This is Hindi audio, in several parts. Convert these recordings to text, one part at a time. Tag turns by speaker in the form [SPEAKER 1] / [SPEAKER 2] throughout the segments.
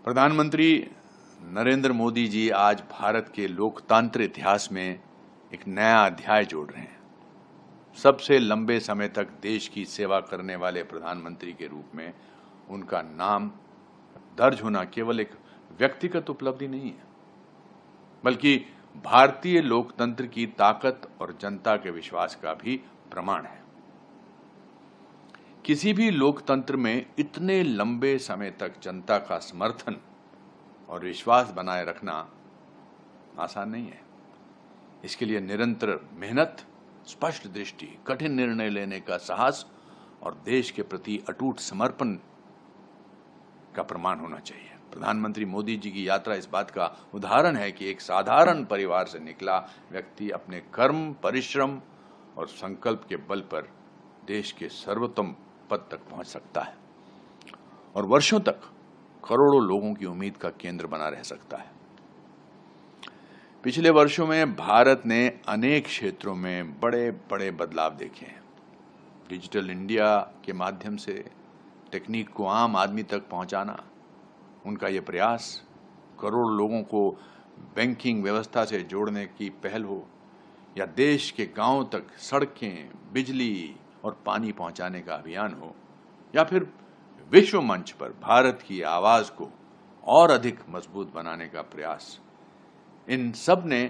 [SPEAKER 1] प्रधानमंत्री नरेंद्र मोदी जी आज भारत के लोकतांत्रिक इतिहास में एक नया अध्याय जोड़ रहे हैं। सबसे लंबे समय तक देश की सेवा करने वाले प्रधानमंत्री के रूप में उनका नाम दर्ज होना केवल एक व्यक्तिगत उपलब्धि नहीं है, बल्कि भारतीय लोकतंत्र की ताकत और जनता के विश्वास का भी प्रमाण है। किसी भी लोकतंत्र में इतने लंबे समय तक जनता का समर्थन और विश्वास बनाए रखना आसान नहीं है। इसके लिए निरंतर मेहनत, स्पष्ट दृष्टि, कठिन निर्णय लेने का साहस और देश के प्रति अटूट समर्पण का प्रमाण होना चाहिए। प्रधानमंत्री मोदी जी की यात्रा इस बात का उदाहरण है कि एक साधारण परिवार से निकला व्यक्ति अपने कर्म, परिश्रम और संकल्प के बल पर देश के सर्वोत्तम पद तक पहुंच सकता है और वर्षों तक करोड़ों लोगों की उम्मीद का केंद्र बना रह सकता है। पिछले वर्षों में भारत ने अनेक क्षेत्रों में बड़े बड़े बदलाव देखे हैं। डिजिटल इंडिया के माध्यम से तकनीक को आम आदमी तक पहुंचाना, उनका ये प्रयास, करोड़ों लोगों को बैंकिंग व्यवस्था से जोड़ने की पहल हो या देश के गांवों तक सड़कें, बिजली और पानी पहुंचाने का अभियान हो, या फिर विश्व मंच पर भारत की आवाज को और अधिक मजबूत बनाने का प्रयास, इन सब ने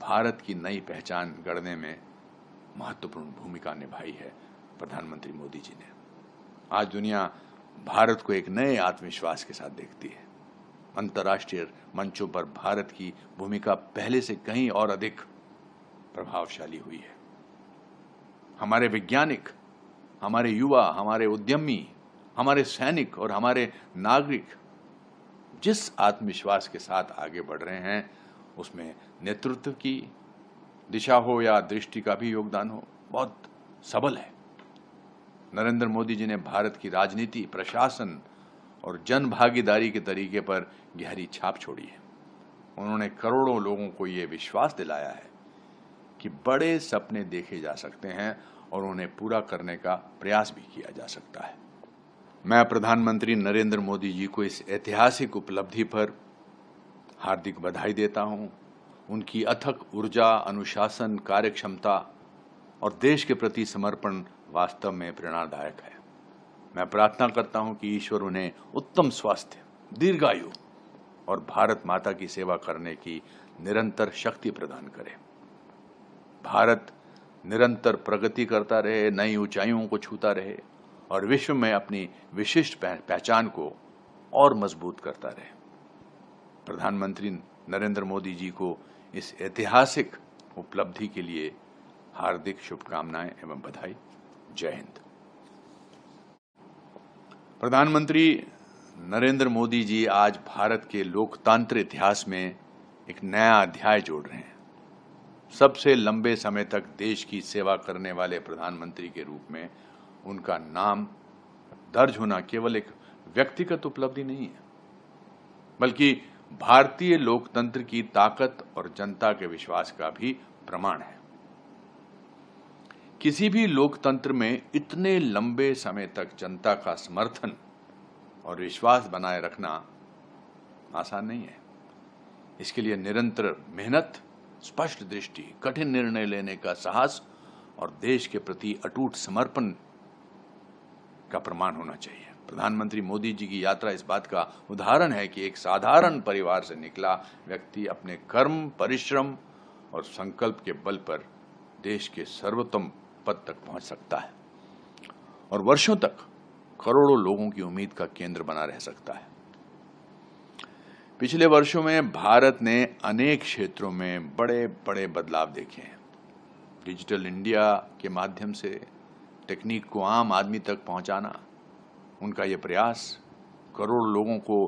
[SPEAKER 1] भारत की नई पहचान गढ़ने में महत्वपूर्ण भूमिका निभाई है। प्रधानमंत्री मोदी जी ने आज दुनिया भारत को एक नए आत्मविश्वास के साथ देखती है। अंतर्राष्ट्रीय मंचों पर भारत की भूमिका पहले से कहीं और अधिक प्रभावशाली हुई है। हमारे वैज्ञानिक, हमारे युवा, हमारे उद्यमी, हमारे सैनिक और हमारे नागरिक जिस आत्मविश्वास के साथ आगे बढ़ रहे हैं, उसमें नेतृत्व की दिशा हो या दृष्टि का भी योगदान हो, बहुत सबल है। नरेंद्र मोदी जी ने भारत की राजनीति, प्रशासन और जन भागीदारी के तरीके पर गहरी छाप छोड़ी है। उन्होंने करोड़ों लोगों को ये विश्वास दिलाया है कि बड़े सपने देखे जा सकते हैं और उन्हें पूरा करने का प्रयास भी किया जा सकता है। मैं प्रधानमंत्री नरेंद्र मोदी जी को इस ऐतिहासिक उपलब्धि पर हार्दिक बधाई देता हूं। उनकी अथक ऊर्जा, अनुशासन, कार्यक्षमता और देश के प्रति समर्पण वास्तव में प्रेरणादायक है। मैं प्रार्थना करता हूं कि ईश्वर उन्हें उत्तम स्वास्थ्य, दीर्घायु और भारत माता की सेवा करने की निरंतर शक्ति प्रदान करे। भारत निरंतर प्रगति करता रहे, नई ऊंचाइयों को छूता रहे और विश्व में अपनी विशिष्ट पहचान को और मजबूत करता रहे। प्रधानमंत्री नरेंद्र मोदी जी को इस ऐतिहासिक उपलब्धि के लिए हार्दिक शुभकामनाएं एवं बधाई। जय हिंद। प्रधानमंत्री नरेंद्र मोदी जी आज भारत के लोकतांत्रिक इतिहास में एक नया अध्याय जोड़ रहे हैं। सबसे लंबे समय तक देश की सेवा करने वाले प्रधानमंत्री के रूप में उनका नाम दर्ज होना केवल एक व्यक्तिगत उपलब्धि नहीं है, बल्कि भारतीय लोकतंत्र की ताकत और जनता के विश्वास का भी प्रमाण है। किसी भी लोकतंत्र में इतने लंबे समय तक जनता का समर्थन और विश्वास बनाए रखना आसान नहीं है। इसके लिए निरंतर मेहनत, स्पष्ट दृष्टि, कठिन निर्णय लेने का साहस और देश के प्रति अटूट समर्पण का प्रमाण होना चाहिए। प्रधानमंत्री मोदी जी की यात्रा इस बात का उदाहरण है कि एक साधारण परिवार से निकला व्यक्ति अपने कर्म, परिश्रम और संकल्प के बल पर देश के सर्वोत्तम पद तक पहुंच सकता है और वर्षों तक करोड़ों लोगों की उम्मीद का केंद्र बना रह सकता है। पिछले वर्षों में भारत ने अनेक क्षेत्रों में बड़े बड़े बदलाव देखे हैं। डिजिटल इंडिया के माध्यम से तकनीक को आम आदमी तक पहुंचाना, उनका ये प्रयास, करोड़ों लोगों को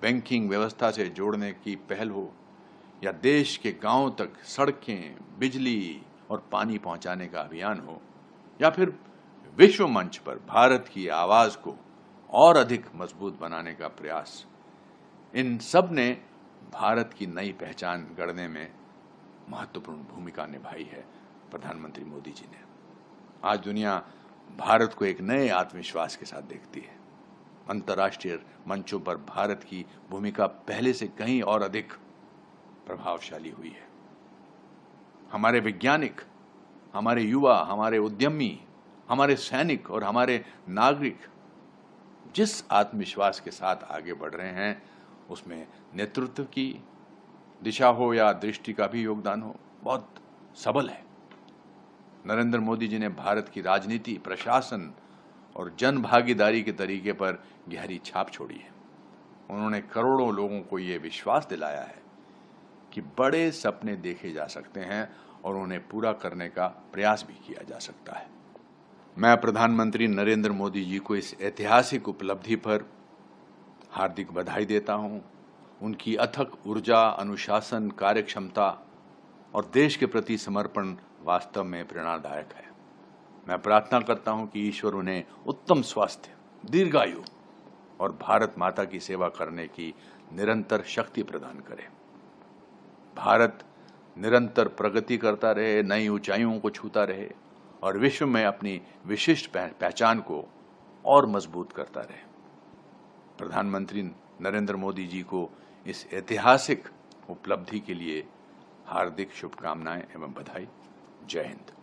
[SPEAKER 1] बैंकिंग व्यवस्था से जोड़ने की पहल हो या देश के गांवों तक सड़कें, बिजली और पानी पहुंचाने का अभियान हो, या फिर विश्व मंच पर भारत की आवाज को और अधिक मजबूत बनाने का प्रयास, इन सब ने भारत की नई पहचान गढ़ने में महत्वपूर्ण भूमिका निभाई है। प्रधानमंत्री मोदी जी ने आज दुनिया भारत को एक नए आत्मविश्वास के साथ देखती है। अंतर्राष्ट्रीय मंचों पर भारत की भूमिका पहले से कहीं और अधिक प्रभावशाली हुई है। हमारे वैज्ञानिक, हमारे युवा, हमारे उद्यमी, हमारे सैनिक और हमारे नागरिक जिस आत्मविश्वास के साथ आगे बढ़ रहे हैं, उसमें नेतृत्व की दिशा हो या दृष्टि का भी योगदान हो, बहुत सबल है। नरेंद्र मोदी जी ने भारत की राजनीति, प्रशासन और जन भागीदारी के तरीके पर गहरी छाप छोड़ी है। उन्होंने करोड़ों लोगों को ये विश्वास दिलाया है कि बड़े सपने देखे जा सकते हैं और उन्हें पूरा करने का प्रयास भी किया जा सकता है। मैं प्रधानमंत्री नरेंद्र मोदी जी को इस ऐतिहासिक उपलब्धि पर हार्दिक बधाई देता हूं। उनकी अथक ऊर्जा, अनुशासन, कार्यक्षमता और देश के प्रति समर्पण वास्तव में प्रेरणादायक है। मैं प्रार्थना करता हूं कि ईश्वर उन्हें उत्तम स्वास्थ्य, दीर्घायु और भारत माता की सेवा करने की निरंतर शक्ति प्रदान करे। भारत निरंतर प्रगति करता रहे, नई ऊंचाइयों को छूता रहे और विश्व में अपनी विशिष्ट पहचान को और मजबूत करता रहे। प्रधानमंत्री नरेंद्र मोदी जी को इस ऐतिहासिक उपलब्धि के लिए हार्दिक शुभकामनाएं एवं बधाई। जय हिंद।